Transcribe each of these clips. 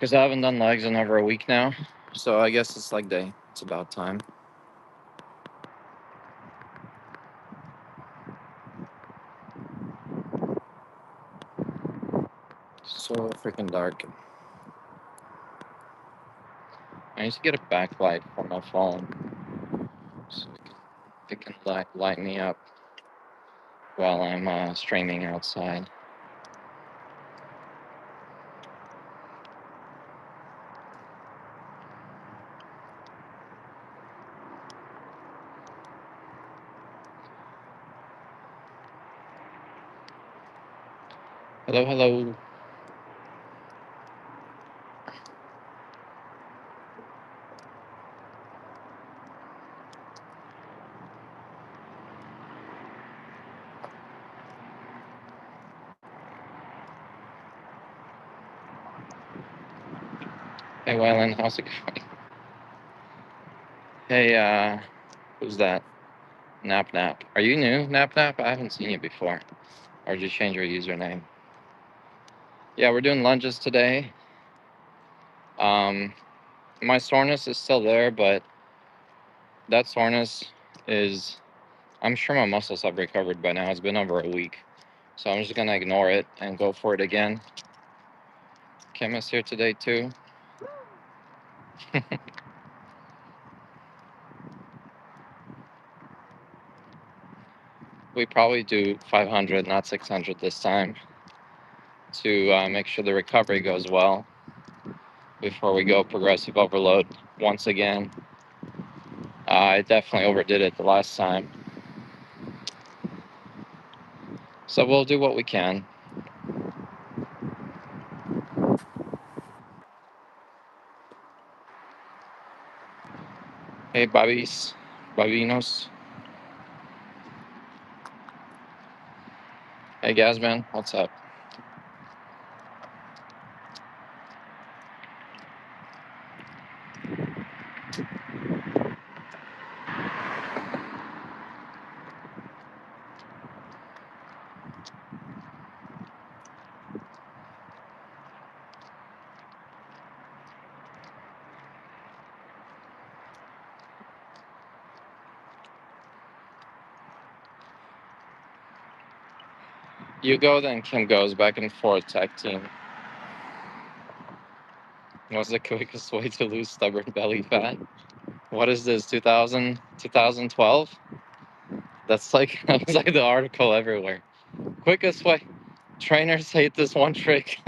because I haven't done legs in over a week now. So I guess it's like day. It's about time. So freaking dark. I need to get a backlight for my phone so it can light me up while I'm streaming outside. Hello, hello. Hey, Wylan, how's it going? Hey, who's that? Nap Nap. Are you new, Nap Nap? I haven't seen you before. Or did you change your username? Yeah, we're doing lunges today. My soreness is still there, but that soreness is, I'm sure my muscles have recovered by now. It's been over a week. So I'm just going to ignore it and go for it again. Kim is here today too. We probably do 500, not 600 this time to make sure the recovery goes well before we go progressive overload once again. I definitely overdid it the last time. So we'll do what we can. Hey, Babinos. Hey, Gazman, what's up? You go, then Kim goes, back and forth, tag team. What's the quickest way to lose stubborn belly fat? What is this, 2012? That's like, that's like the article everywhere. Quickest way. Trainers hate this one trick.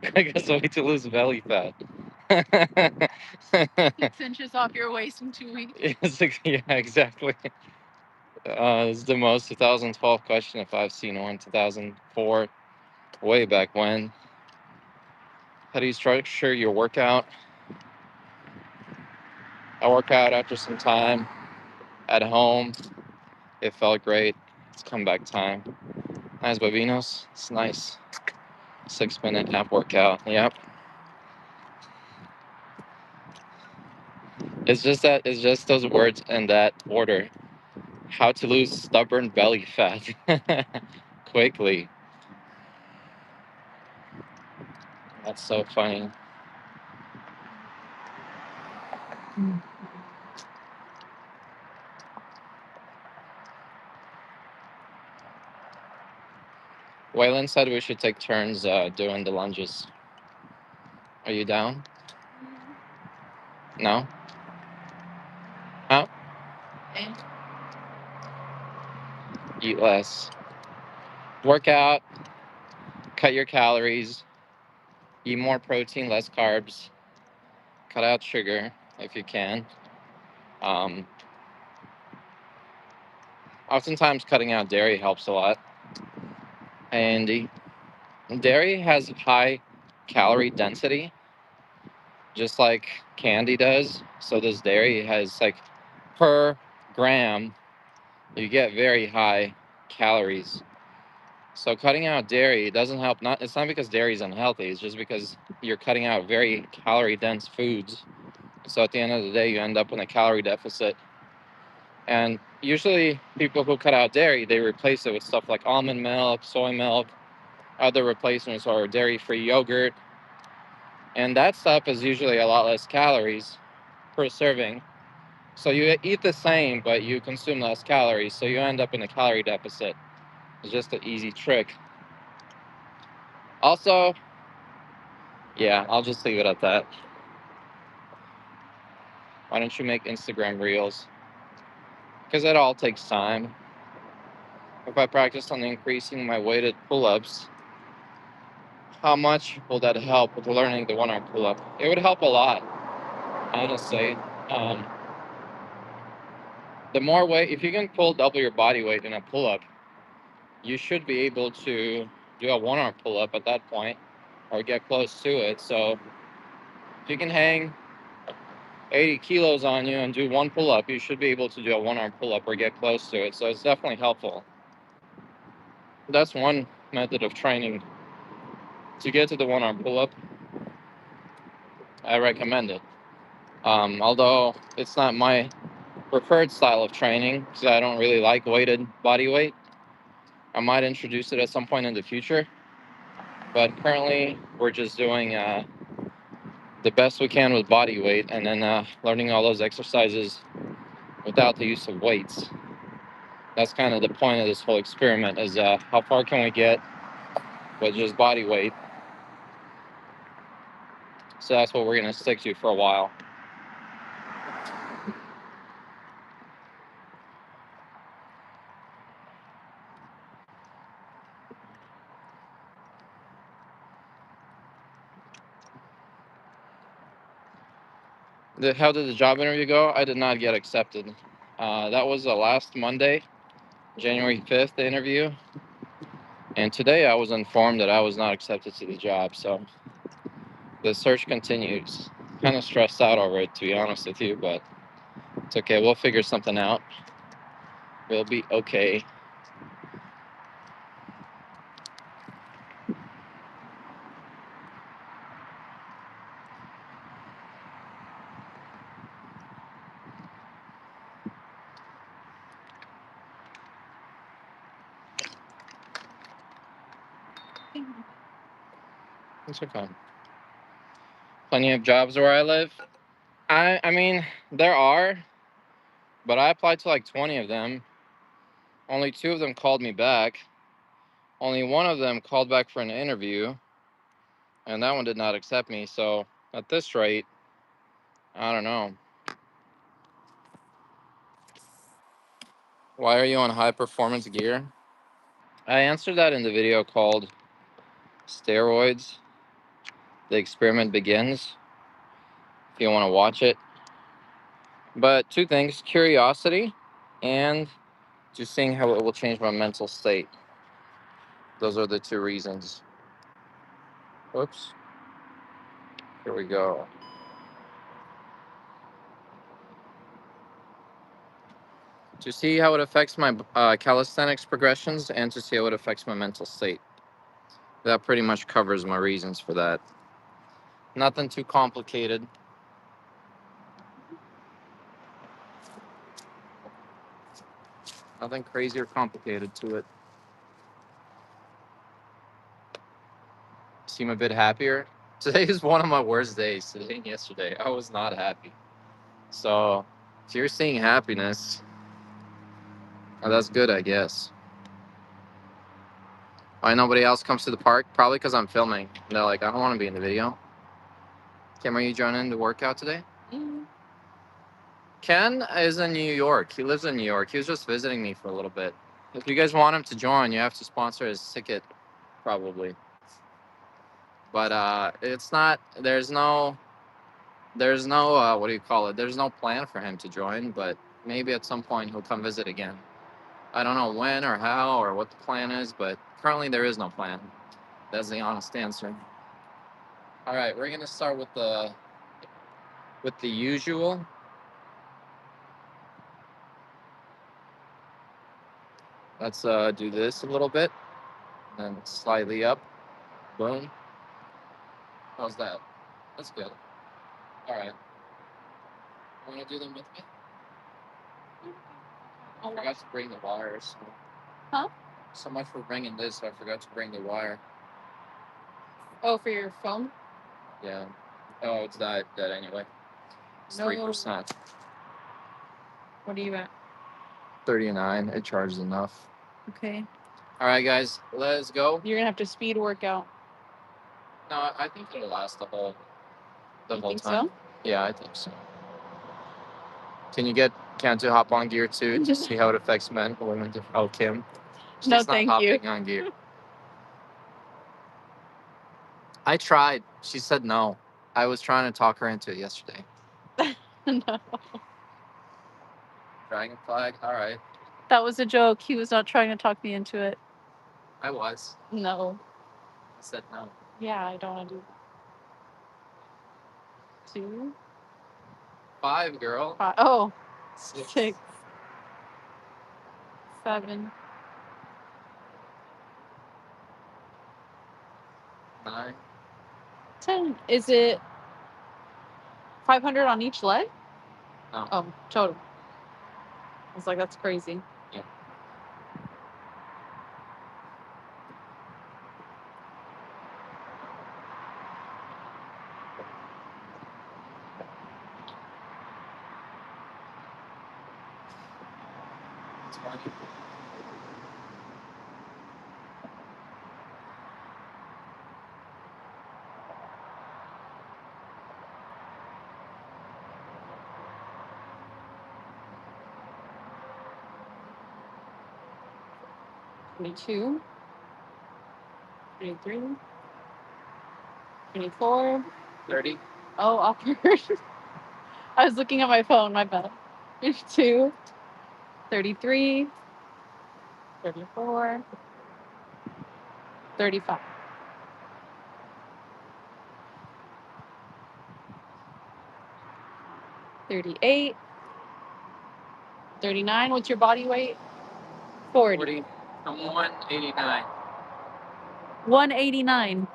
Quickest way to lose belly fat. 6 inches off your waist in 2 weeks. Yeah, exactly. This is the most 2012 question if I've seen one. 2004, way back when. How do you structure your workout? I work out after some time at home. It felt great. It's comeback time. Nice Babinos. It's nice. 6-minute app workout. Yep. It's just those words in that order. How to lose stubborn belly fat quickly. That's so funny. Waylon said we should take turns doing the lunges. Are you down? No? Huh? Eat less. Work out. Cut your calories. Eat more protein, less carbs. Cut out sugar if you can. Um, Oftentimes, cutting out dairy helps a lot. And dairy has high calorie density, just like candy does. So does dairy. It has like per gram, you get very high calories. So cutting out dairy doesn't help. It's not because dairy is unhealthy. It's just because you're cutting out very calorie dense foods. So at the end of the day, you end up in a calorie deficit. And usually people who cut out dairy, they replace it with stuff like almond milk, soy milk, other replacements, or dairy-free yogurt. And that stuff is usually a lot less calories per serving. So you eat the same, but you consume less calories. So you end up in a calorie deficit. It's just an easy trick. Also, yeah, I'll just leave it at that. Why don't you make Instagram reels? Because it all takes time. If I practice on increasing my weighted pull-ups, how much will that help with learning the one-arm pull-up? It would help a lot, honestly. Um, the more weight, if you can pull double your body weight in a pull-up, you should be able to do a one-arm pull-up at that point, or get close to it. So if you can hang 80 kilos on you and do one pull-up, you should be able to do a one-arm pull-up or get close to it. So it's definitely helpful. That's one method of training. To get to the one-arm pull-up, I recommend it. Although it's not my preferred style of training because I don't really like weighted body weight. I might introduce it at some point in the future, but currently we're just doing the best we can with body weight, and then learning all those exercises without the use of weights. That's kind of the point of this whole experiment: is how far can we get with just body weight? So that's what we're gonna stick to for a while. How did the job interview go? I did not get accepted. That was last Monday, January 5th, the interview. And today I was informed that I was not accepted to the job. So the search continues. Kind of stressed out over it, to be honest with you, but it's okay. We'll figure something out. We'll be okay. It's okay. Plenty of jobs where I live. I mean, there are, but I applied to like 20 of them. Only 2 of them called me back. Only 1 of them called back for an interview, and that one did not accept me. So at this rate, I don't know. Why are you on high performance gear? I answered that in the video called Steroids. The experiment begins. If you want to watch it. But 2 things: curiosity and just seeing how it will change my mental state. Those are the 2 reasons. Whoops. Here we go. To see how it affects my calisthenics progressions and to see how it affects my mental state. That pretty much covers my reasons for that. Nothing too complicated. Nothing crazy or complicated to it. Seem a bit happier. Today is one of my worst days. Today and yesterday, I was not happy. So, if you're seeing happiness, that's good, I guess. Why nobody else comes to the park? Probably because I'm filming. They're like, I don't want to be in the video. Kim, are you joining the workout today? Mm. Ken is in New York. He lives in New York. He was just visiting me for a little bit. If you guys want him to join, you have to sponsor his ticket, probably. But it's not. There's no. What do you call it? There's no plan for him to join. But maybe at some point he'll come visit again. I don't know when or how or what the plan is, but currently there is no plan. That's the honest answer. All right, we're gonna start with the usual. Let's do this a little bit, and then slightly up. Boom. How's that? That's good. All right. Want to do them with me? I forgot to bring the wires. Huh? So much for bringing this. I forgot to bring the wire. Oh, for your phone? Yeah. Oh, it's dead anyway. It's 3%. What are you at? 39. It charges enough. Okay. All right, guys, let's go. You're gonna have to speed workout. No, I think it'll last the whole You think time. so? Yeah, I think so. Can you get Cantu hop on gear 2 to see how it affects men or women? Oh, Kim. She's No, not thank hopping you. on gear. I tried. She said no. I was trying to talk her into it yesterday. No. Dragon flag. All right. That was a joke. He was not trying to talk me into it. I was. No. I said no. Yeah, I don't want to do that. 2, 5, girl. 5. Oh, 6. 6, 7, 9. 10. Is it 500 on each leg? No. Oh, total. I was like, that's crazy. Yeah. It's funny. $22, $23, $24. 30. Oh, awkward. I was looking at my phone, my bad. $52, $33, $34, $35. 38, 39. What's your body weight? 40. I'm 189. 189.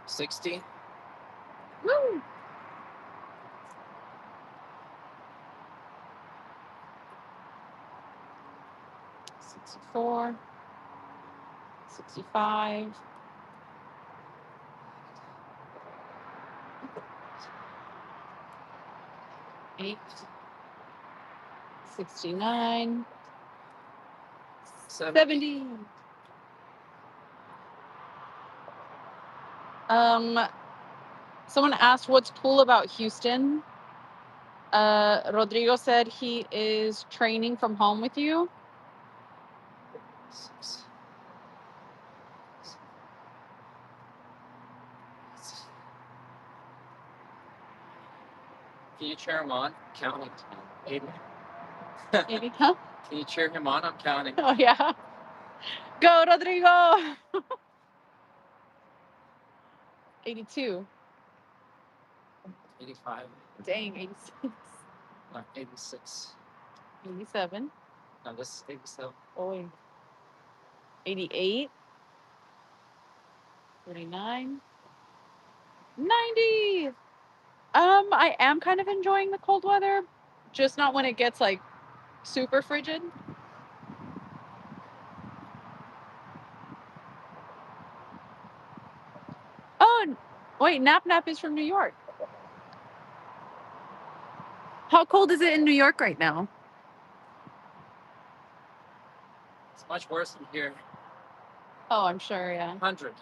$60. Woo! 64, 65, 8, 69, 70. Someone asked what's cool about Houston. Rodrigo said he is training from home with you. Can you cheer him on? Counting. 80. 80, huh? Can you cheer him on? I'm counting. Oh, yeah. Go, Rodrigo! 82. 85. Dang, 86. No, 86. 87. No, this is 87. Oh, 88. 39. 90. I am kind of enjoying the cold weather, just not when it gets like super frigid. Oh, wait, Nap Nap is from New York. How cold is it in New York right now? It's much worse than here. Oh, I'm sure, yeah. 100.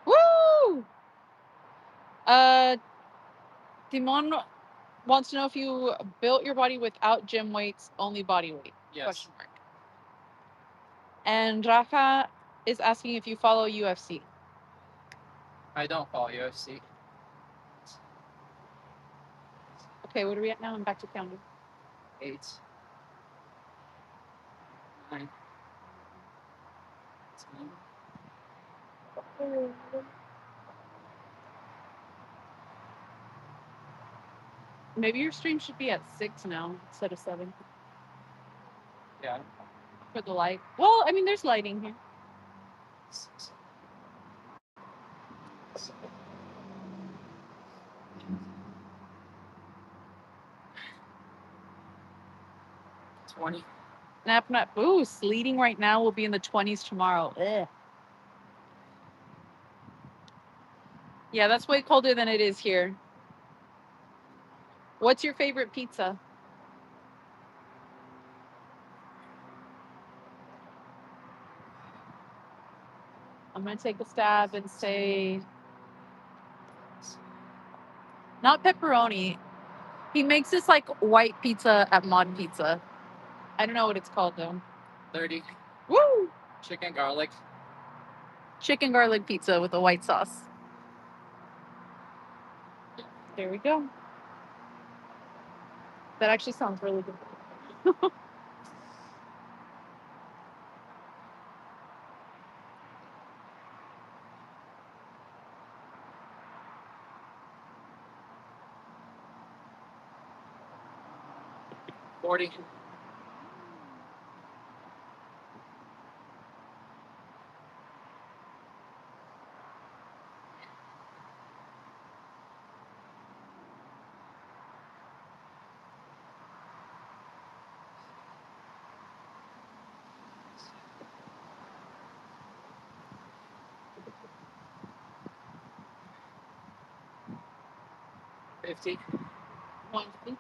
Woo! Timon wants to know if you built your body without gym weights, only body weight. Yes. Question mark. And Rafa is asking if you follow UFC. I don't follow UFC. Okay, what are we at now? I'm back to counting. 8, 9, 10. Maybe your stream should be at 6 now instead of 7. Yeah. For the light. Well, I mean, there's lighting here. 20. Ooh, sleeting right now will be in the 20s tomorrow. Ugh. Yeah, that's way colder than it is here. What's your favorite pizza? I'm going to take a stab and say not pepperoni. He makes this like white pizza at Mod Pizza. I don't know what it's called though. 30. Woo! Chicken garlic. Chicken garlic pizza with a white sauce. There we go. That actually sounds really good. 40. 50. 150.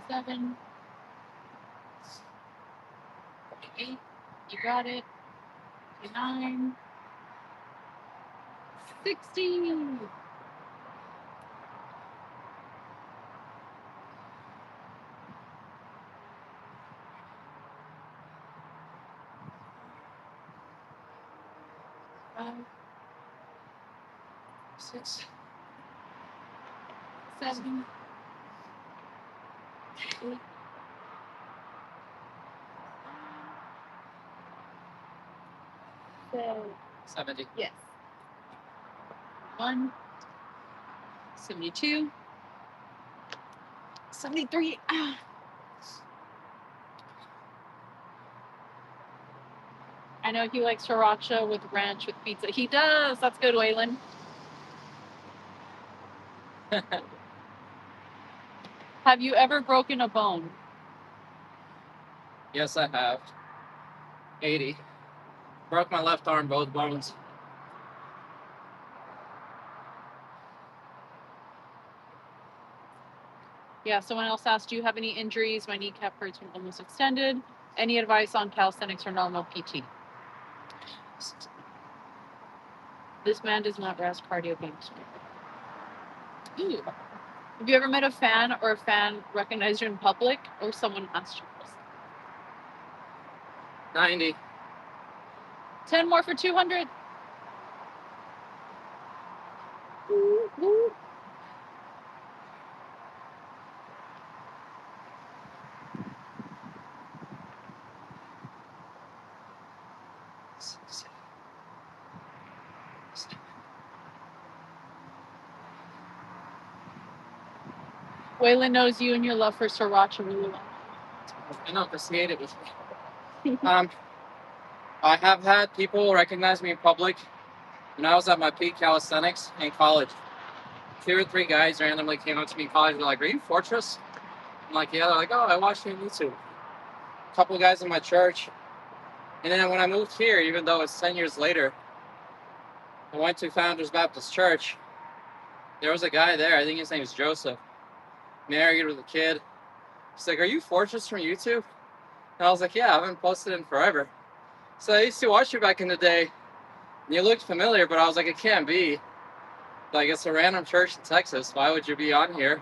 7. 8. You got it. 9. 16. Five, 6. 7. 8. 70. Yes. 1. 72. 73. Ah. I know he likes sriracha with ranch with pizza. He does. That's good, Waylon. Have you ever broken a bone? Yes, I have. 80. Broke my left arm, both bones. Yeah, someone else asked, do you have any injuries? My kneecap hurts when almost extended. Any advice on calisthenics or normal PT? This man does not rest cardio games. Ooh. Have you ever met a fan or a fan recognized you in public or someone asked you? 90. 10 more for 200. Ooh, ooh. Waylon knows you and your love for sriracha really well. I know, appreciate it with me. I have had people recognize me in public when I was at my peak calisthenics in college. 2 or 3 guys randomly came up to me in college. They're like, "Are you Fortress?" I'm like, "Yeah." They're like, "Oh, I watched you on YouTube." A couple guys in my church. And then when I moved here, even though it's 10 years later, I went to Founders Baptist Church. There was a guy there, I think his name is Joseph, married with a kid. He's like, "Are you Fortress from YouTube?" And I was like, "Yeah, I haven't posted in forever." So I used to watch you back in the day. And you looked familiar, but I was like, it can't be. Like, it's a random church in Texas. Why would you be on here?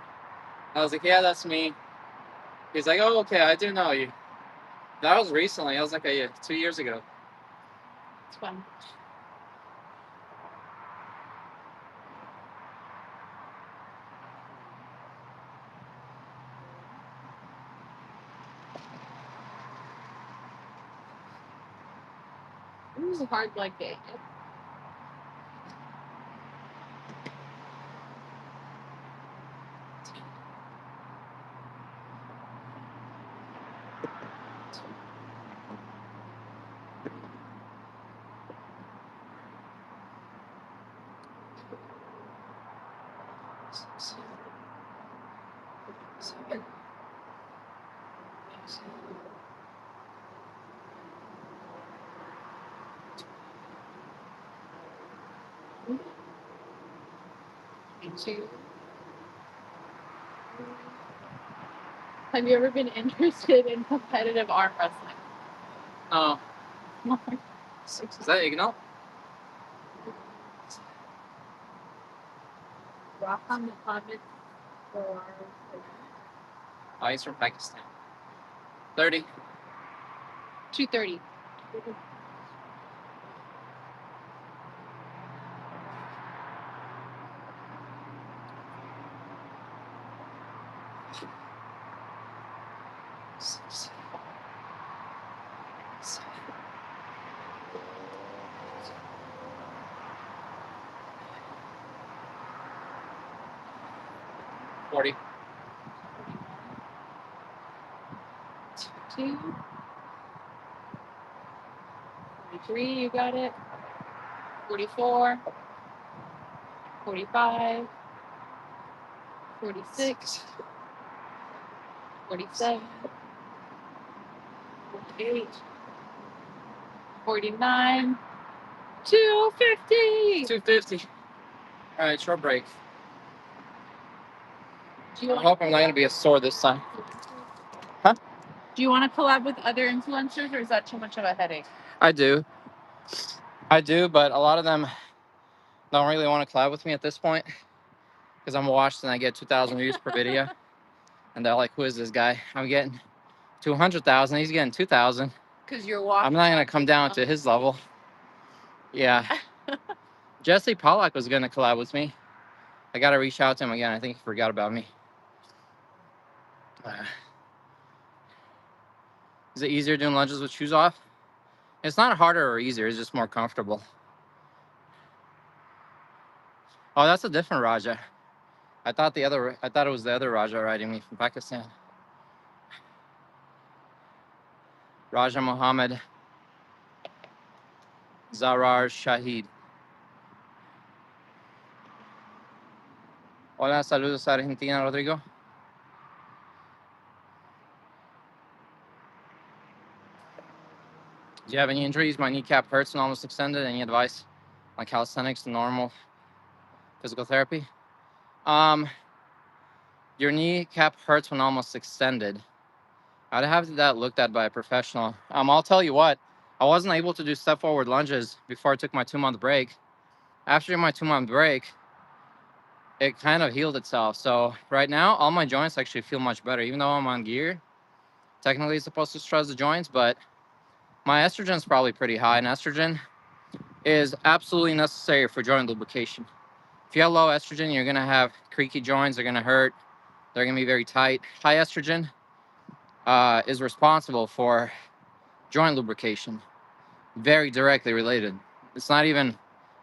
I was like, yeah, that's me. He's like, oh, okay, I do know you. That was recently. That was like 2 years ago. It's fun. This is a hard leg day. Have you ever been interested in competitive arm wrestling? Oh. Is that Ignal? Raham Muhammad or Oh, he's from Pakistan. 30. 230. $40. 2. 43, you got it. 44. 45. 46. 47. 48. 49. 250. 250. All right, short break. Do you I hope I'm not going to be as sore this time. Do you want to collab with other influencers, or is that too much of a headache? I do, but a lot of them don't really want to collab with me at this point because I'm washed and I get 2,000 views per video. And they're like, who is this guy? I'm getting 200,000. He's getting 2,000. Because you're washed. I'm not going to come down to his level. Yeah. Jesse Pollack was going to collab with me. I got to reach out to him again. I think he forgot about me. Is it easier doing lunges with shoes off? It's not harder or easier. It's just more comfortable. Oh, that's a different Raja. I thought it was the other Raja riding me from Pakistan. Raja Muhammad Zarar Shahid. Hola, saludos Argentina, Rodrigo. Do you have any injuries? My kneecap hurts and almost extended. Any advice on calisthenics and normal physical therapy? Your kneecap hurts when almost extended. I'd have that looked at by a professional. I'll tell you what, I wasn't able to do step forward lunges before I took my 2-month break. After my 2-month break, it kind of healed itself. So right now, all my joints actually feel much better. Even though I'm on gear, technically it's supposed to stress the joints, but my estrogen is probably pretty high, and estrogen is absolutely necessary for joint lubrication. If you have low estrogen, you're gonna have creaky joints, they're gonna hurt, they're gonna be very tight. High estrogen is responsible for joint lubrication, very directly related. It's not even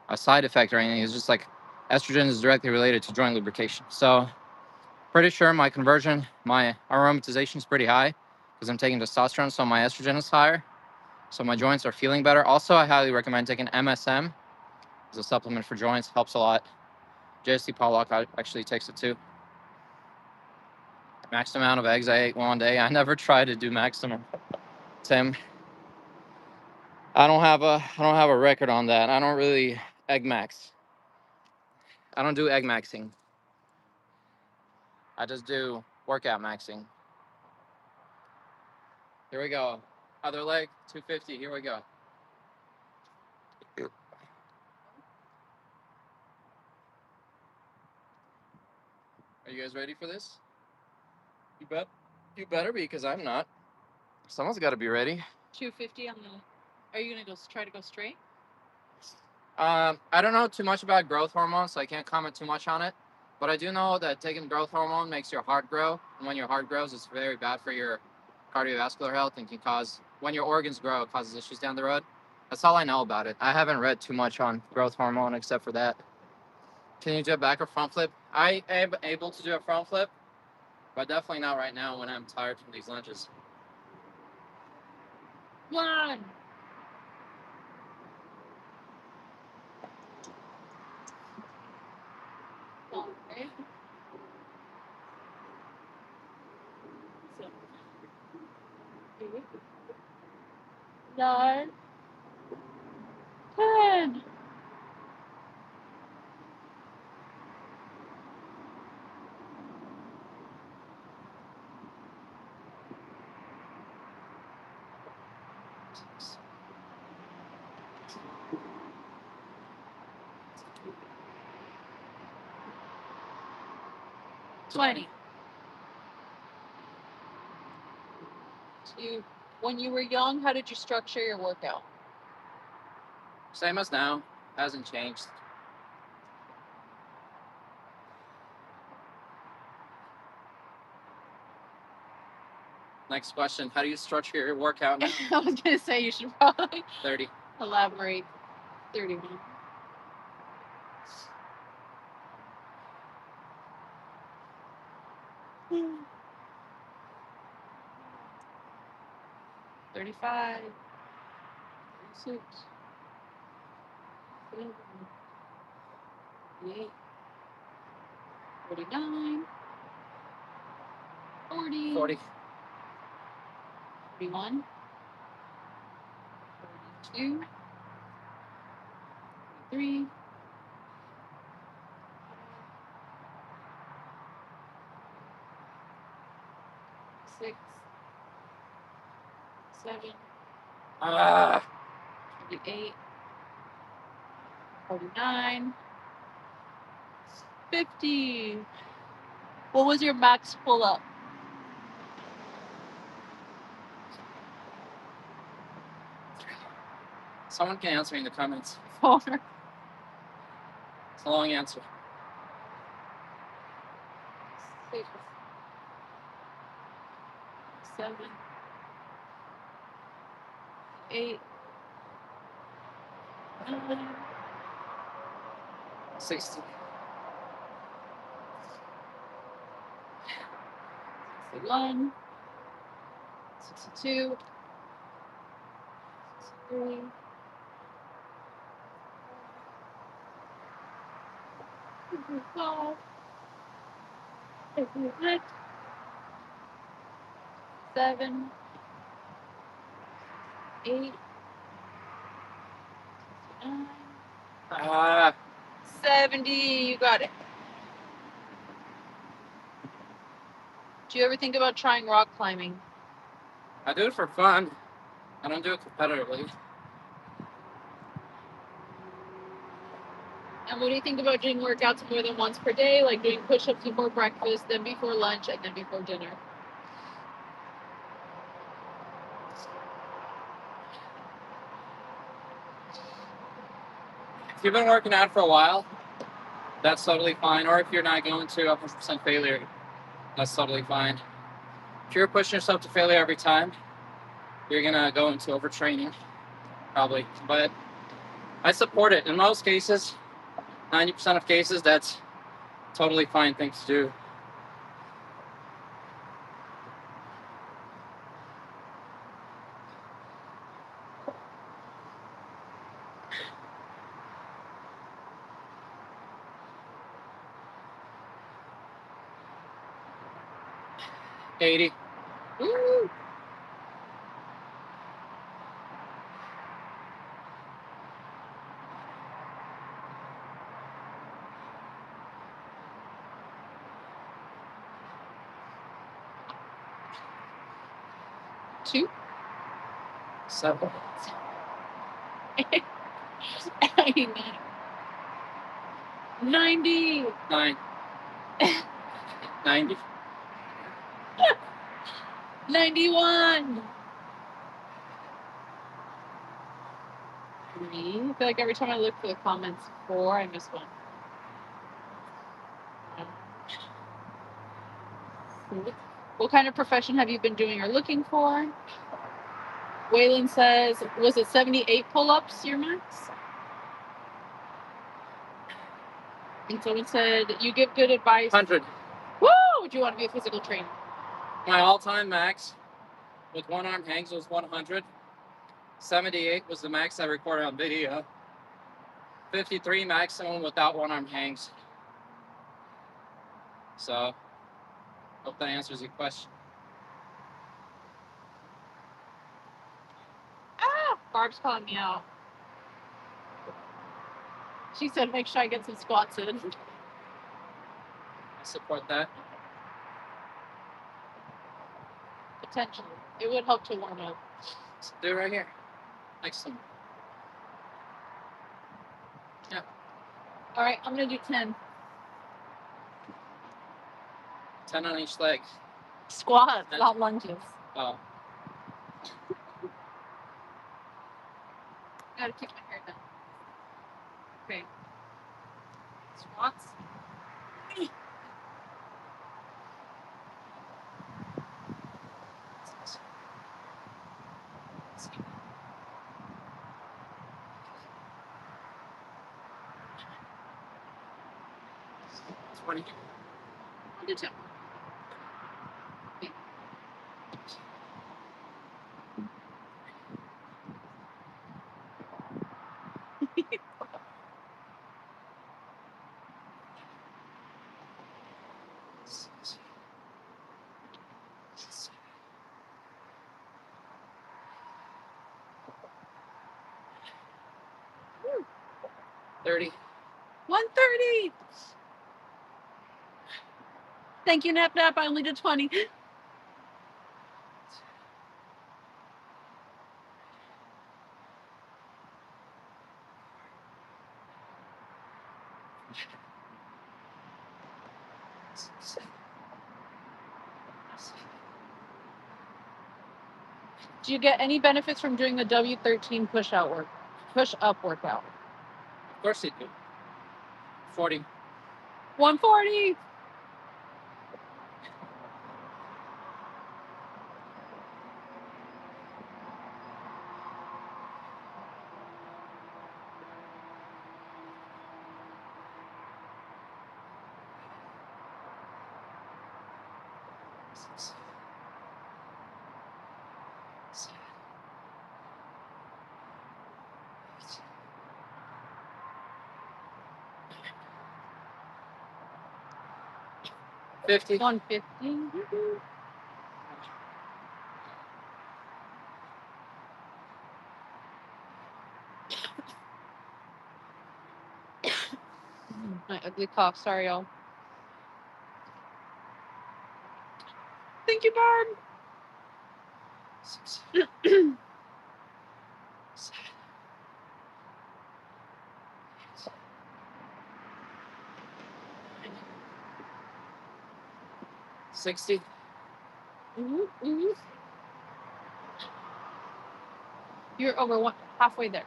a side effect or anything, it's just like estrogen is directly related to joint lubrication. So pretty sure my conversion, my aromatization is pretty high because I'm taking testosterone, so my estrogen is higher. So my joints are feeling better. Also, I highly recommend taking MSM as a supplement for joints. Helps a lot. JC Pollock actually takes it too. Max amount of eggs I ate one day. I never tried to do maximum, Tim. I don't have a record on that. I don't really egg max. I don't do egg maxing. I just do workout maxing. Here we go. Other leg, 250. Here we go. Are you guys ready for this? You bet. You better be, because I'm not. Someone's got to be ready. 250 on the. Are you gonna try to go straight? I don't know too much about growth hormone, so I can't comment too much on it. But I do know that taking growth hormone makes your heart grow, and when your heart grows, it's very bad for your cardiovascular health and can cause, when your organs grow, it causes issues down the road. That's all I know about it. I haven't read too much on growth hormone except for that. Can you do a back or front flip? I am able to do a front flip, but definitely not right now when I'm tired from these lunges. 1. Okay. 7, 8, 9, 10. $20. When you were young, how did you structure your workout? Same as now. Hasn't changed. Next question. How do you structure your workout now? I was gonna say you should probably 30. elaborate. 31. Hmm. 35. 36. 37. 38. 49. 40. 40. 41. 42. 43. 6. 7. 28. 49. 50. What was your max pull up? Someone can answer in the comments. 4. It's a long answer. 6. 7. 8. 9. 60. 61. 62. 63. 65. 66. 7. 8. 9. 70. You got it. Do you ever think about trying rock climbing? I do it for fun. I don't do it competitively. And what do you think about doing workouts more than once per day, like doing push-ups before breakfast, then before lunch, and then before dinner? If you've been working out for a while, that's totally fine. Or if you're not going to 100% failure, that's totally fine. If you're pushing yourself to failure every time, you're gonna go into overtraining, probably. But I support it. In most cases, 90% of cases, that's totally fine thing to do. $80. Woo! Two. 7. 90. 9. 90. 91. 3. I feel like every time I look for the comments 4, I miss one. 6. What kind of profession have you been doing or looking for? Waylon says, was it 78 pull-ups, your max? And someone said, you give good advice. 100. Woo! Would you want to be a physical trainer? My all-time max with one-arm hangs was 100. 78 was the max I recorded on video. 53 maximum without one-arm hangs. So, hope that answers your question. Ah! Barb's calling me out. She said, make sure I get some squats in. I support that. Potentially. It would help to warm up. Let's do it right here. Next one. Yeah. All right, I'm going to do 10. 10 on each leg. Squats, not lunges. Oh. I gotta keep my hair down. Okay. Squats. Twenty. I'll do 2. Okay. Woo. 30. 130. Thank you, Nap Nap. I only did 20. Do you get any benefits from doing the W13 push-up workout? Of course you do. 40. 140. $50. 150. My ugly cough. Sorry, y'all. Thank you, Barb. 60. You're over halfway there.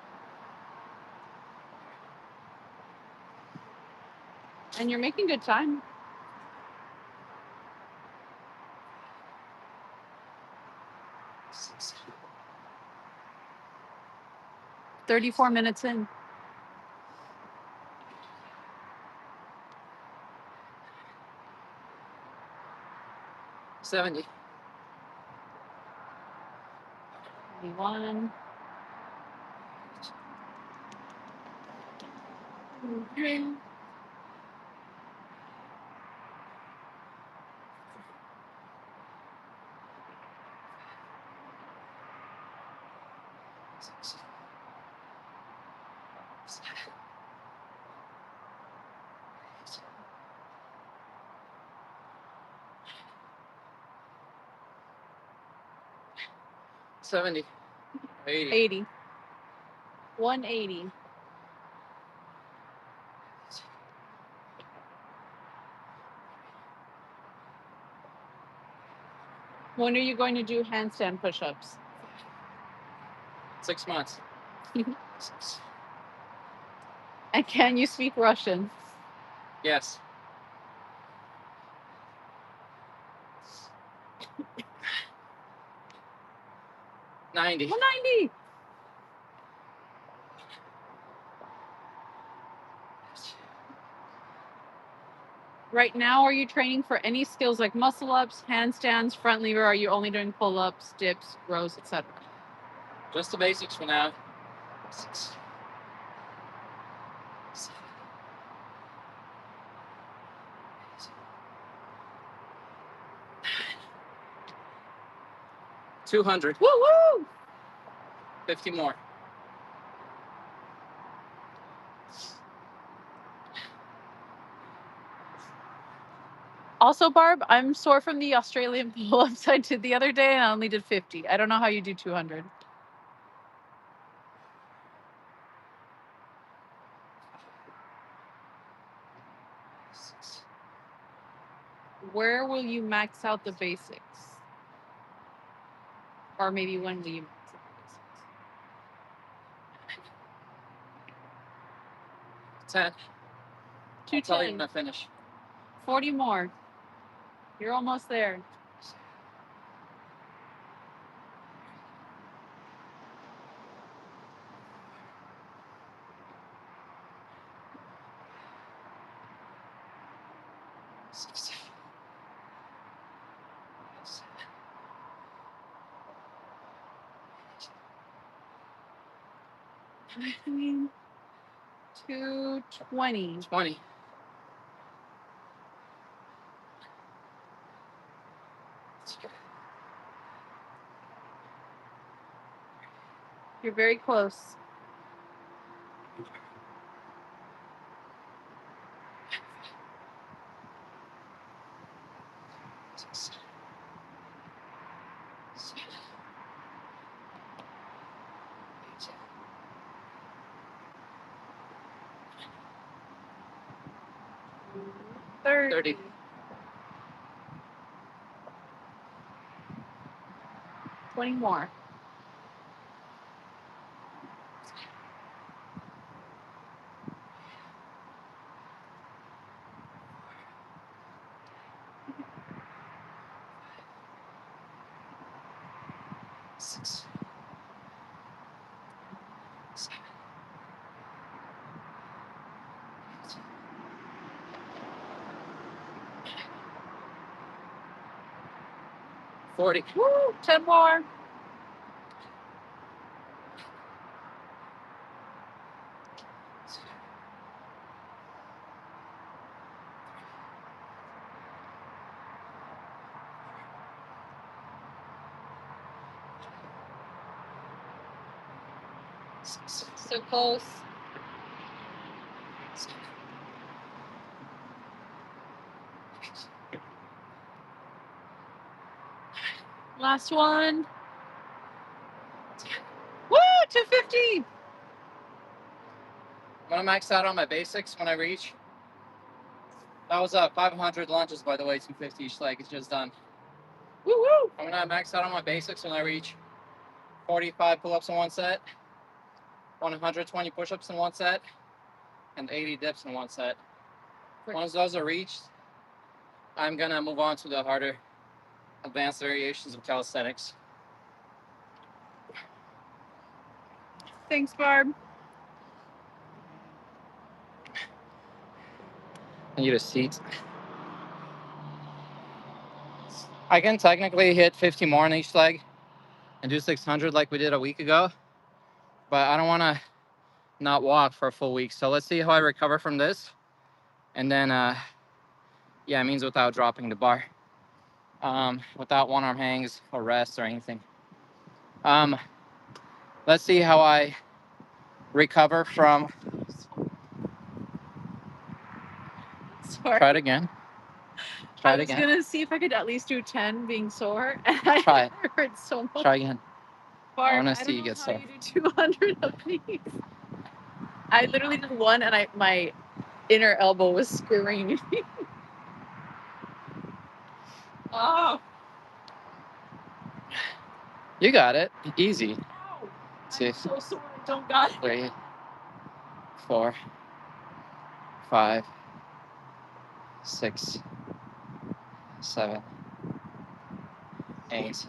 And you're making good time. 34 minutes in. 70. 71. Okay. 70. 80. 80. 180. When are you going to do handstand push-ups? 6 months. And can you speak Russian? Yes. $90. 190. Right now, are you training for any skills like muscle ups, handstands, front lever? Are you only doing pull-ups, dips, rows, etc.? Just the basics for now. 200. Woo woo! 50 more. Also, Barb, I'm sore from the Australian pull-ups I did the other day, and I only did 50. I don't know how you do 200. Where will you max out the basics? Or maybe when will you max out the basics? 10. I'll tell you when 210. I finish. 40 more. You're almost there. I mean, 220. 20. You're very close. $30. 20 more. $6. 7. 40. Woo! 10 more. So close. Last one. Woo! 250. I'm gonna max out on my basics when I reach. That was 500 lunges, by the way, 250 each leg. It's just done. Woo woo! I'm gonna max out on my basics when I reach 45 pull-ups in one set, 120 push-ups in one set, and 80 dips in one set. Once those are reached, I'm gonna move on to the harder, advanced variations of calisthenics. Thanks, Barb. I need a seat. I can technically hit 50 more on each leg and do 600 like we did a week ago, but I don't want to not walk for a full week. So let's see how I recover from this. And then, yeah, it means without dropping the bar, without one arm hangs or rest or anything. Let's see how I recover from. Sorry. Try it again. I was gonna see if I could at least do 10 being sore. And Try it. hurt so much. Try again. Barb, I want to don't see you know get how sore. you do 200 of these. I literally did one, and my inner elbow was screaming. Oh. You got it. Easy. Ow. Two, I'm so sore. I don't got it. 3, 4, 5, 6, 7, 8,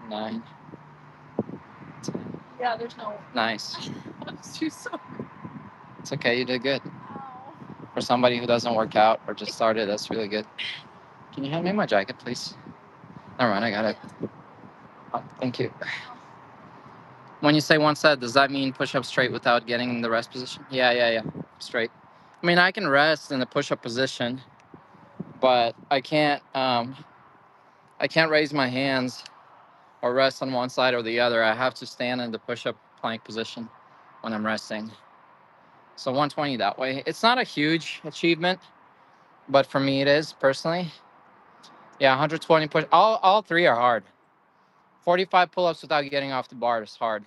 9, 10. Yeah, there's no. Nice. I'm too sore. It's okay. You did good. Ow. For somebody who doesn't work out or just started, that's really good. Can you hand me my jacket, please? Never mind. I got it. Oh, thank you. When you say one set, does that mean push up straight without getting in the rest position? Yeah. Straight. I mean, I can rest in the push up position, but I can't raise my hands or rest on one side or the other. I have to stand in the push up plank position when I'm resting. So 120 that way. It's not a huge achievement, but for me it is personally. Yeah, 120 push. All three are hard. 45 pull ups without getting off the bar is hard.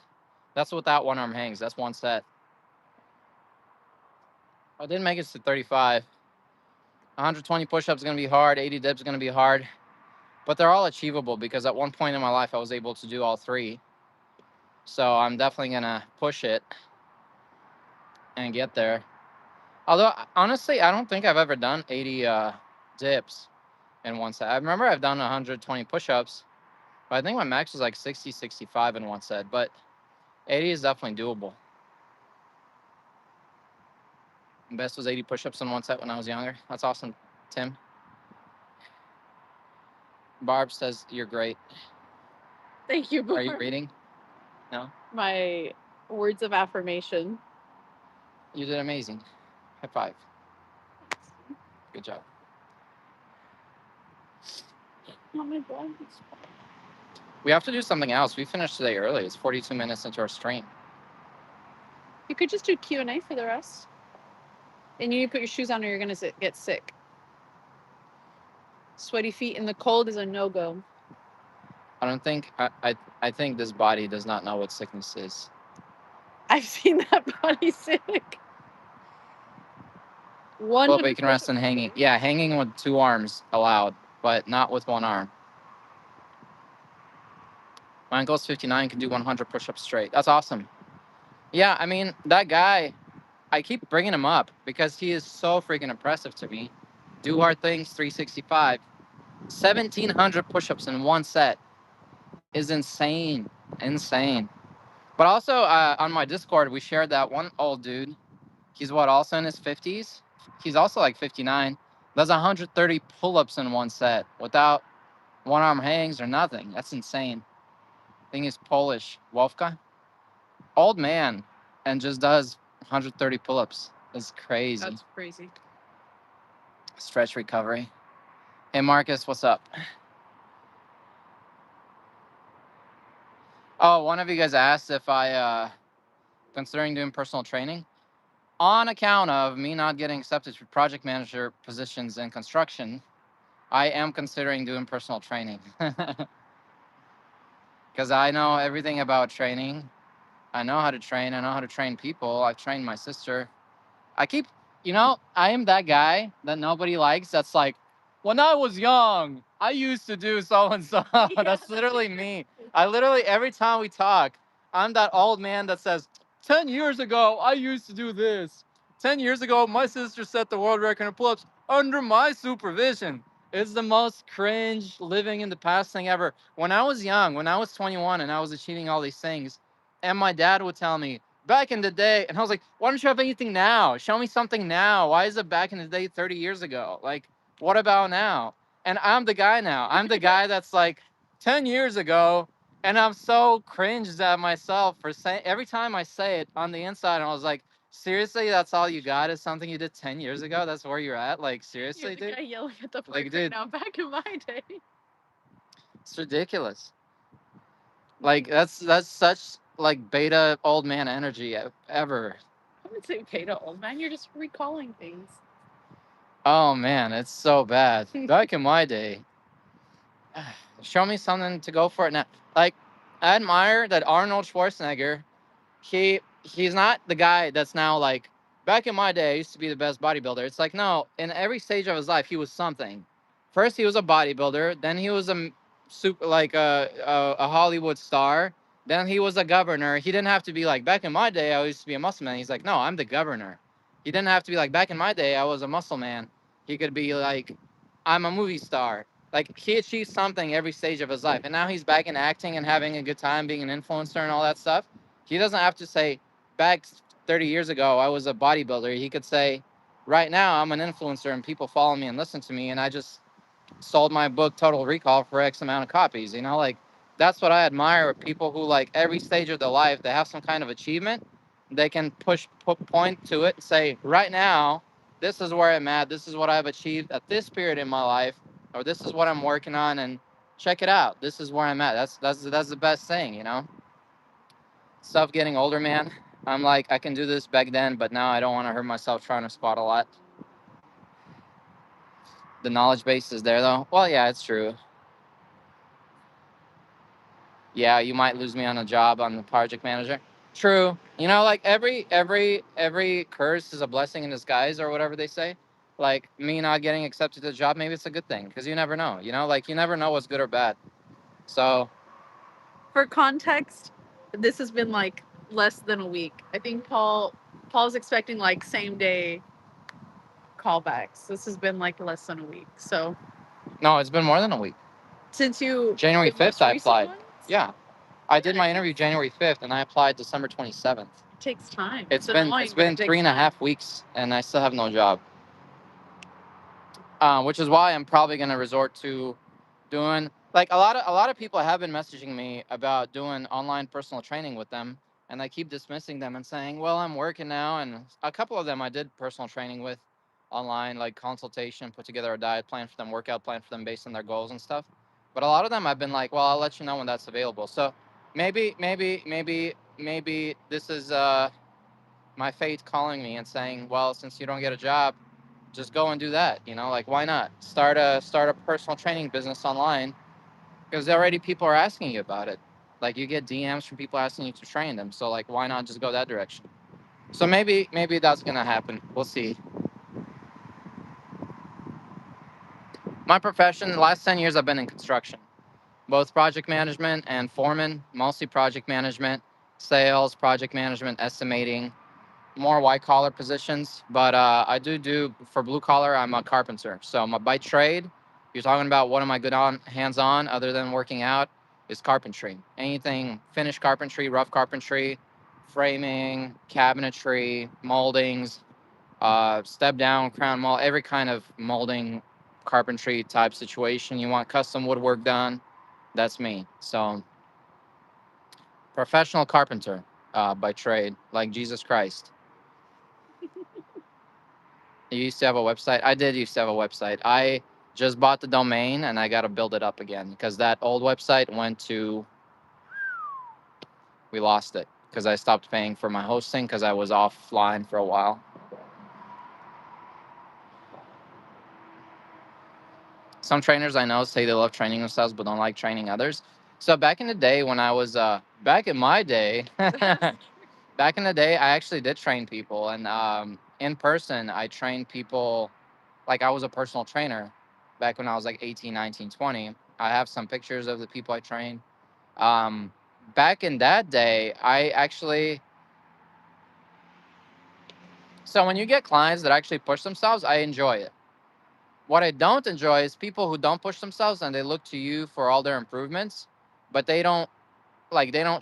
That's without one arm hangs. That's one set. I didn't make it to 35. 120 push-ups is going to be hard. 80 dips is going to be hard. But they're all achievable because at one point in my life, I was able to do all three. So I'm definitely going to push it and get there. Although, honestly, I don't think I've ever done 80 dips in one set. I remember I've done 120 push-ups, but I think my max was like 60, 65 in one set. But 80 is definitely doable. Best was 80 push-ups in one set when I was younger. That's awesome, Tim. Barb says you're great. Thank you, Barb. Are you reading? No? My words of affirmation. You did amazing. High five. Good job. Oh my God. We have to do something else. We finished today early. It's 42 minutes into our stream. You could just do Q&A for the rest. And you need to put your shoes on or you're going to get sick. Sweaty feet in the cold is a no-go. I don't think, I think this body does not know what sickness is. I've seen that body sick. Well, but you can rest in hanging. Yeah, hanging with 2 arms allowed, but not with 1 arm. My uncle's 59, can do 100 push-ups straight. That's awesome. Yeah, I mean, that guy, I keep bringing him up because he is so freaking impressive to me. Do hard things, 365. 1,700 push-ups in one set is insane. Insane. But also on my Discord, we shared that one old dude. He's also in his 50s. He's also like 59. Does 130 pull-ups in one set without one arm hangs or nothing. That's insane. I think he's Polish. Wolfka. Old man and just does 130 pull-ups. It's crazy. That's crazy. Stretch recovery. Hey, Marcus, what's up? Oh, one of you guys asked if I considering doing personal training. On account of me not getting accepted for project manager positions in construction, I am considering doing personal training. Because I know everything about training. I know how to train. I know how to train people. I've trained my sister. I am that guy that nobody likes. That's like, when I was young, I used to do so and so. That's literally me. Every time we talk, I'm that old man that says, 10 years ago, I used to do this. 10 years ago, my sister set the world record in pull-ups under my supervision. It's the most cringe living in the past thing ever. When I was young, when I was 21 and I was achieving all these things, and my dad would tell me, back in the day, and I was like, why don't you have anything now? Show me something now. Why is it back in the day 30 years ago? Like, what about now? And I'm the guy now. I'm the guy that's like 10 years ago, and I'm so cringed at myself for saying, every time I say it on the inside, and I was like, seriously, that's all you got is something you did 10 years ago? That's where you're at? Like, seriously, You're the dude? guy yelling at the park Like, right dude, now. Back in my day. it's ridiculous. Like, that's such like beta old man energy ever. I wouldn't say beta old man. You're just recalling things. Oh man, it's so bad. Back in my day, show me something to go for it now. Like, I admire that Arnold Schwarzenegger. He's not the guy that's now like, back in my day, I used to be the best bodybuilder. It's like, no, in every stage of his life, he was something. First, he was a bodybuilder. Then he was a super like a Hollywood star. Then he was a governor. He didn't have to be like, back in my day I used to be a muscle man. He's like, no, I'm the governor. He didn't have to be like, back in my day I was a muscle man. He could be like, I'm a movie star. Like, he achieved something every stage of his life, and now he's back in acting and having a good time being an influencer and all that stuff. He doesn't have to say, back 30 years ago I was a bodybuilder. He could say, right now I'm an influencer and people follow me and listen to me, and I just sold my book Total Recall for X amount of copies. Like, that's what I admire with people who, like, every stage of their life they have some kind of achievement. They can point to it and say, right now, this is where I'm at. This is what I've achieved at this period in my life, or this is what I'm working on, and check it out. This is where I'm at. That's the best thing. Stuff getting older, man. I'm like, I can do this back then, but now I don't want to hurt myself trying to spot a lot. The knowledge base is there, though. Well, yeah, it's true. Yeah, you might lose me on a job on the project manager. True. Like, every curse is a blessing in disguise, or whatever they say. Like, me not getting accepted to the job, maybe it's a good thing, because you never know. Like, you never know what's good or bad. So, For context, this has been like less than a week. I think Paul's expecting like same day callbacks. This has been like less than a week. So no, it's been more than a week. since you January the most 5th, I recent applied. ones, Yeah, I did my interview January 5th, and I applied December 27th. it takes time. It's annoying, but been it takes 3.5 weeks, and I still have no job. Which is why I'm probably going to resort to doing, like, a lot of people have been messaging me about doing online personal training with them, and I keep dismissing them and saying, well, I'm working now. And a couple of them I did personal training with online, like consultation, put together a diet plan for them, workout plan for them based on their goals and stuff. But a lot of them I've been like, well, I'll let you know when that's available. So maybe this is my fate calling me and saying, well, since you don't get a job, just go and do that. Like, why not start a personal training business online, because already people are asking you about it. Like, you get DMs from people asking you to train them, so, like, why not just go that direction? So maybe that's gonna happen. We'll see. My profession, the last 10 years I've been in construction, both project management and foreman, mostly project management, sales, project management, estimating, more white collar positions. But I do for blue collar. I'm a carpenter. So by trade, you're talking about what am I good on, hands on, other than working out, is carpentry. Anything finished carpentry, rough carpentry, framing, cabinetry, moldings, step down, crown mold, every kind of molding, carpentry type situation. You want custom woodwork done, that's me. So, professional carpenter by trade, like Jesus Christ. You used to have a website? I did used to have a website. I just bought the domain, and I got to build it up again, because that old website we lost it because I stopped paying for my hosting because I was offline for a while. Some trainers I know say they love training themselves but don't like training others. So back in the day when I was back in my day, back in the day, I actually did train people, and in person I trained people. Like, I was a personal trainer back when I was like 18, 19, 20. I have some pictures of the people I trained. Um, Back in that day, I actually, so when you get clients that actually push themselves, I enjoy it. What I don't enjoy is people who don't push themselves and they look to you for all their improvements, but they don't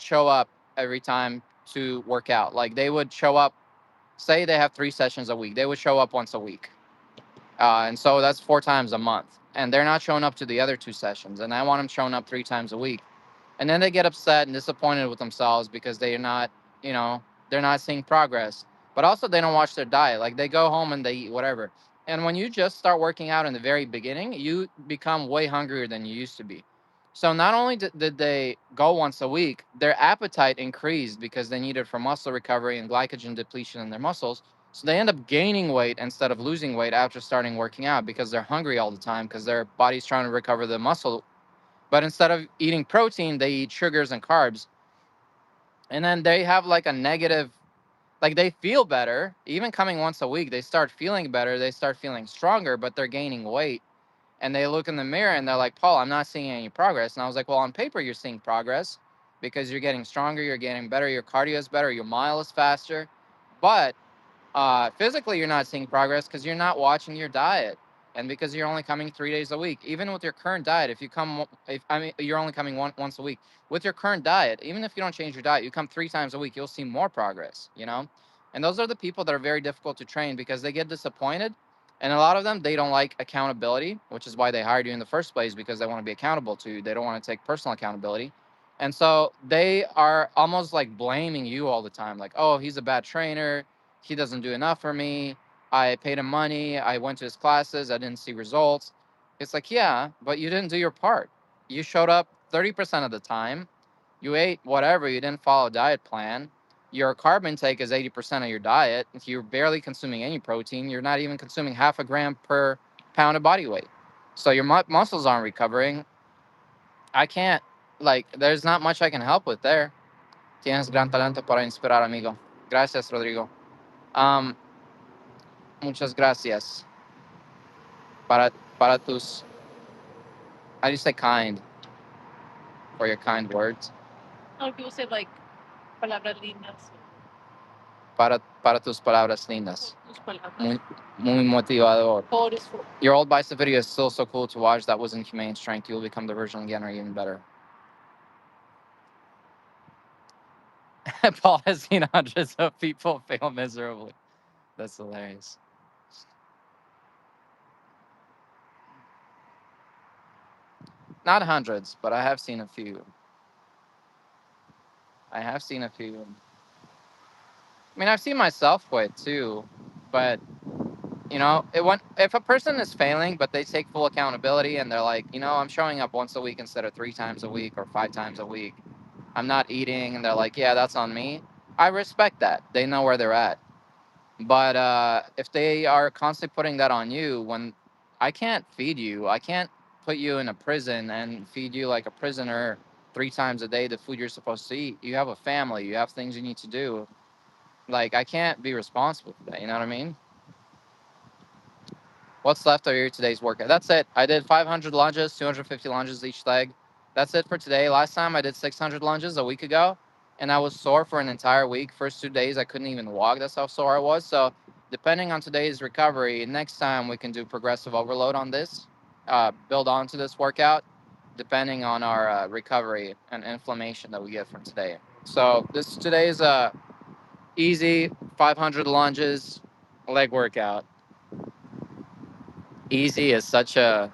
show up every time to work out. Like, they would show up, say they have 3 sessions a week, they would show up once a week. And so that's 4 times a month. And they're not showing up to the other 2 sessions. And I want them showing up 3 times a week. And then they get upset and disappointed with themselves because you know, they're not seeing progress. But also, they don't watch their diet. Like, they go home and they eat whatever. And when you just start working out in the very beginning, you become way hungrier than you used to be. So not only did they go once a week, their appetite increased because they need it for muscle recovery and glycogen depletion in their muscles. So they end up gaining weight instead of losing weight after starting working out because they're hungry all the time because their body's trying to recover the muscle. But instead of eating protein, they eat sugars and carbs. And then they have like a negative, like, they feel better. Even coming once a week, they start feeling better. They start feeling stronger, but they're gaining weight. and they look in the mirror and they're like, Paul, I'm not seeing any progress. And I was like, well, on paper, you're seeing progress because you're getting stronger, you're getting better, your cardio is better, your mile is faster. But physically, you're not seeing progress because you're not watching your diet, and because you're only coming 3 days a week. Even with your current diet, if you come, if I mean, you're only coming once a week. With your current diet, even if you don't change your diet, you come 3 times a week, you'll see more progress. You know, and those are the people that are very difficult to train because they get disappointed, and a lot of them they don't like accountability, which is why they hired you in the first place because they want to be accountable to you. They don't want to take personal accountability. And so they are almost like blaming you all the time, like, oh, he's a bad trainer, he doesn't do enough for me. I paid him money. I went to his classes. I didn't see results. It's like, yeah, but you didn't do your part. You showed up 30% of the time. You ate whatever. You didn't follow a diet plan. Your carb intake is 80% of your diet. If you're barely consuming any protein, you're not even consuming half a gram per pound of body weight. So your muscles aren't recovering. I can't, like, there's not much I can help with there. Tienes gran talento para inspirar, amigo. Gracias, Rodrigo. Um, Muchas gracias para, para tus, how do you say kind, for your kind words? No, people say like palabras lindas. Para tus palabras lindas. Tus palabras. Muy motivador. Por eso. Your old bicep video is still so cool to watch. That was inhumane strength. You will become the version again or even better. Paul has seen hundreds of people fail miserably. That's hilarious. Not hundreds, but I have seen a few. I have seen a few. I mean, I've seen myself quit too, but you know, if a person is failing, but they take full accountability and they're like, you know, I'm showing up once a week instead of 3 times a week or 5 times a week. I'm not eating, and they're like, yeah, that's on me. I respect that. They know where they're at. But if they are constantly putting that on you, when I can't feed you, I can't put you in a prison and feed you like a prisoner 3 times a day the food you're supposed to eat. You have a family, you have things you need to do. Like, I can't be responsible for that. You know what I mean? What's left of your today's workout? That's it. I did 500 lunges, 250 lunges each leg. That's it for today. Last time I did 600 lunges a week ago, and I was sore for an entire week. First 2 days, I couldn't even walk. That's how sore I was. So, depending on today's recovery, next time we can do progressive overload on this, build onto this workout, depending on our recovery and inflammation that we get from today. So, this today's easy 500 lunges leg workout. Easy is such a,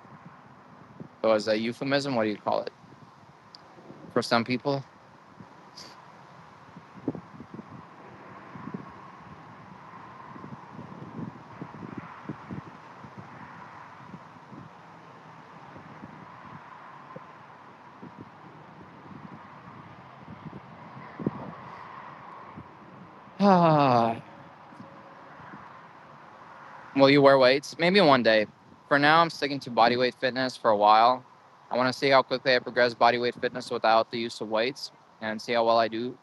was a euphemism. What do you call it for some people? Will you wear weights? Maybe one day. For now, I'm sticking to body weight fitness for a while. I want to see how quickly I progress body weight fitness without the use of weights and see how well I do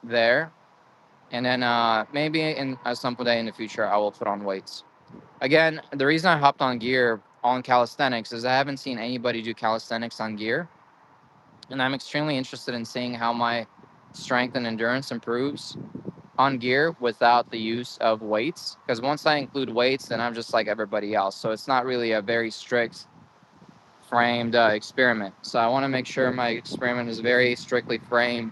there. And then maybe in at some day in the future, I will put on weights. Again, the reason I hopped on gear on calisthenics is I haven't seen anybody do calisthenics on gear. And I'm extremely interested in seeing how my strength and endurance improves on gear without the use of weights. Because once I include weights, then I'm just like everybody else. So it's not really a very strict framed experiment. So I want to make sure my experiment is very strictly framed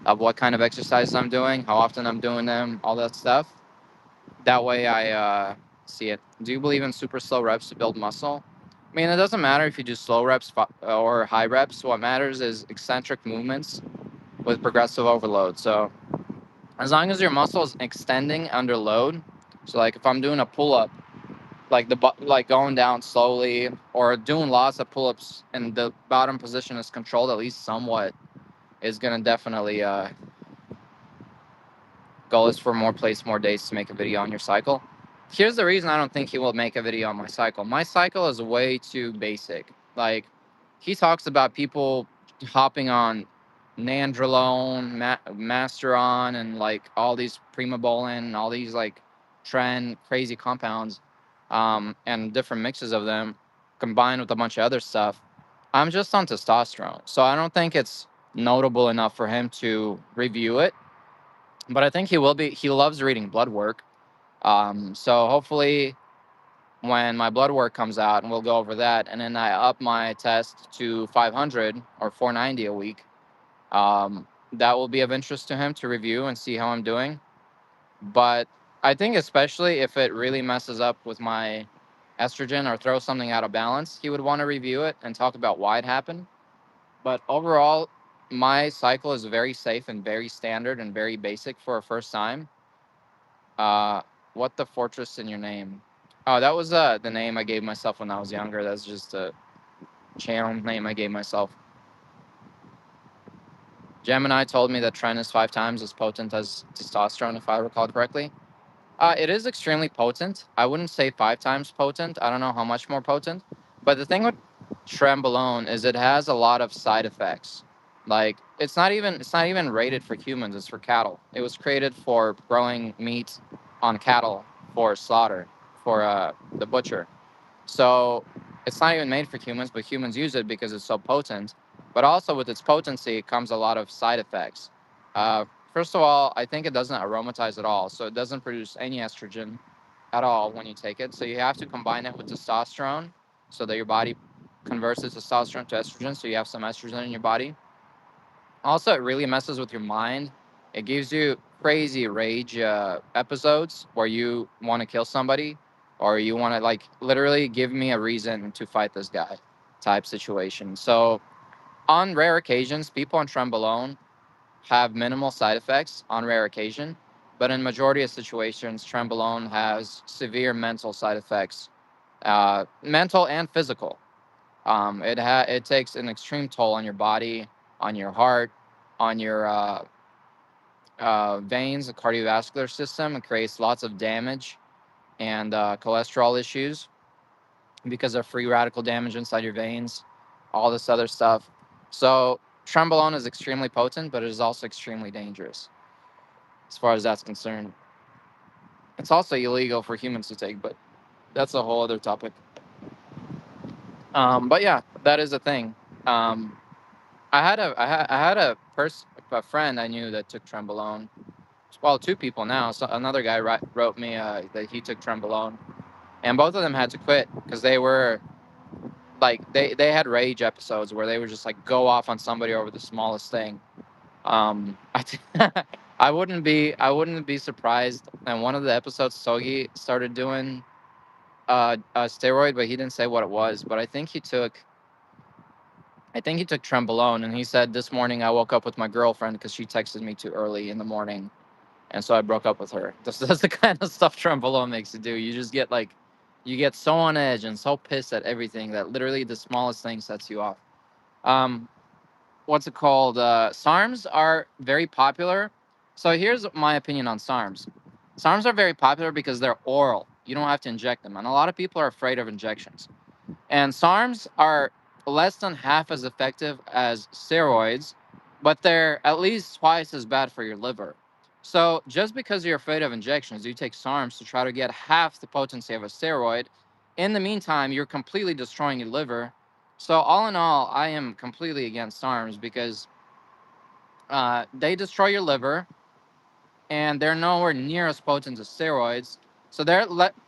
of what kind of exercises I'm doing, how often I'm doing them, all that stuff. That way I see it. Do you believe in super slow reps to build muscle? I mean, it doesn't matter if you do slow reps or high reps. What matters is eccentric movements with progressive overload. So as long as your muscle is extending under load, so like if I'm doing a pull up, like like going down slowly, or doing lots of pull ups and the bottom position is controlled at least somewhat, is gonna definitely goal is for more plays, more days to make a video on your cycle. Here's the reason I don't think he will make a video on my cycle. My cycle is way too basic. Like, he talks about people hopping on nandrolone, masteron, and like all these primobolan, and all these like trend crazy compounds, and different mixes of them, combined with a bunch of other stuff. I'm just on testosterone, so I don't think it's notable enough for him to review it. But I think he will be. He loves reading blood work. So hopefully, when my blood work comes out, and we'll go over that, and then I up my test to 500 or 490 a week. That will be of interest to him to review and see how I'm doing. But I think especially if it really messes up with my estrogen or throws something out of balance, he would want to review it and talk about why it happened. But overall, my cycle is very safe and very standard and very basic for a first time. Uh, what the fortress in your name? Oh, that was the name I gave myself when I was younger. That's just a channel name I gave myself. Gemini told me that Tren is 5 times as potent as testosterone, if I recall correctly. It is extremely potent. I wouldn't say 5 times potent. I don't know how much more potent. But the thing with Trenbolone is it has a lot of side effects. Like it's not even rated for humans. It's for cattle. It was created for growing meat on cattle for slaughter for the butcher. So it's not even made for humans, but humans use it because it's so potent. But also with its potency comes a lot of side effects. Uh, First of all, I think it doesn't aromatize at all, so it doesn't produce any estrogen at all when you take it. So you have to combine it with testosterone, so that your body converts the testosterone to estrogen, so you have some estrogen in your body. Also, it really messes with your mind. It gives you crazy rage episodes where you want to kill somebody or you want to, like, literally give me a reason to fight this guy type situation. So, on rare occasions, people on Trenbolone have minimal side effects on rare occasion, but in majority of situations, Trenbolone has severe mental side effects, mental and physical. It takes an extreme toll on your body, on your heart, on your veins, the cardiovascular system. It creates lots of damage and cholesterol issues because of free radical damage inside your veins, all this other stuff. So Trenbolone is extremely potent, but it is also extremely dangerous as far as that's concerned. It's also illegal for humans to take, but that's a whole other topic. But yeah, that is a thing. Um, I had a friend I knew that took Trenbolone. Well, two people now. So another guy wrote me that he took Trenbolone, and both of them had to quit because they were like they had rage episodes where they would just like go off on somebody over the smallest thing. I wouldn't be surprised. And one of the episodes, Sogi started doing a steroid, but he didn't say what it was. But I think he took Trenbolone, and he said this morning I woke up with my girlfriend because she texted me too early in the morning, and so I broke up with her. That's the kind of stuff Trenbolone makes you do. You just get like, you get so on edge and so pissed at everything that literally the smallest thing sets you off. Um, what's it called? SARMs are very popular. So here's my opinion on SARMs. SARMs are very popular because they're oral. You don't have to inject them, and a lot of people are afraid of injections. And SARMs are less than half as effective as steroids, but they're at least twice as bad for your liver. So just because you're afraid of injections, you take SARMs to try to get half the potency of a steroid. In the meantime, you're completely destroying your liver. So all in all, I am completely against SARMs because they destroy your liver and they're nowhere near as potent as steroids. So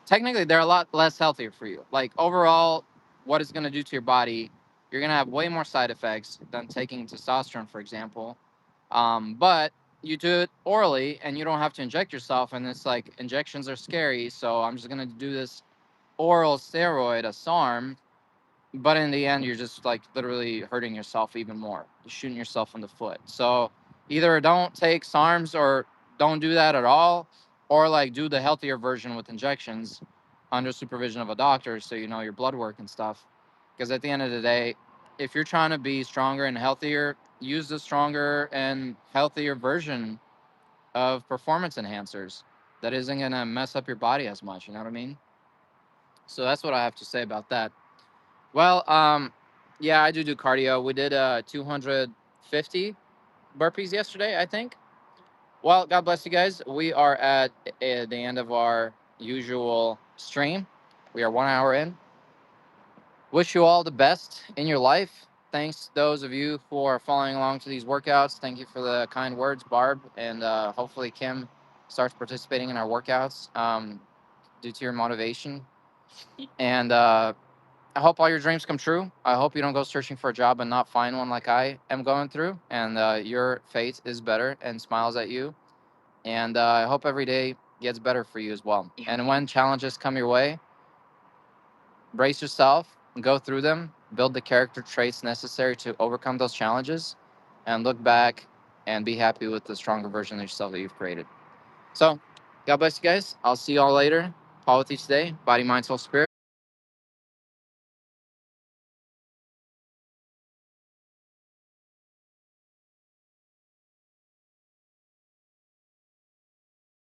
technically they're a lot less healthier for you. Like overall, what it's going to do to your body, you're going to have way more side effects than taking testosterone, for example. But you do it orally, and you don't have to inject yourself. And it's like injections are scary, so I'm just going to do this oral steroid, a SARM, but in the end you're just like literally hurting yourself even more. You're shooting yourself in the foot. So either don't take SARMs or don't do that at all, or like do the healthier version with injections under supervision of a doctor, so you know your blood work and stuff. Because at the end of the day, if you're trying to be stronger and healthier, use the stronger and healthier version of performance enhancers that isn't going to mess up your body as much, you know what I mean? So that's what I have to say about that. Well, yeah, I do cardio. We did 250 burpees yesterday, I think. Well, God bless you guys. We are at the end of our usual stream. We are 1 hour in. wish you all the best in your life. Thanks to those of you who are following along to these workouts. Thank you for the kind words, Barb, and hopefully Kim starts participating in our workouts due to your motivation. And I hope all your dreams come true. I hope you don't go searching for a job and not find one like I am going through, and your fate is better and smiles at you. And I hope every day gets better for you as well. And when challenges come your way, brace yourself, go through them, build the character traits necessary to overcome those challenges, and look back and be happy with the stronger version of yourself that you've created. So, God bless you guys. I'll see you all later. Paul with you today. Body, mind, soul, spirit.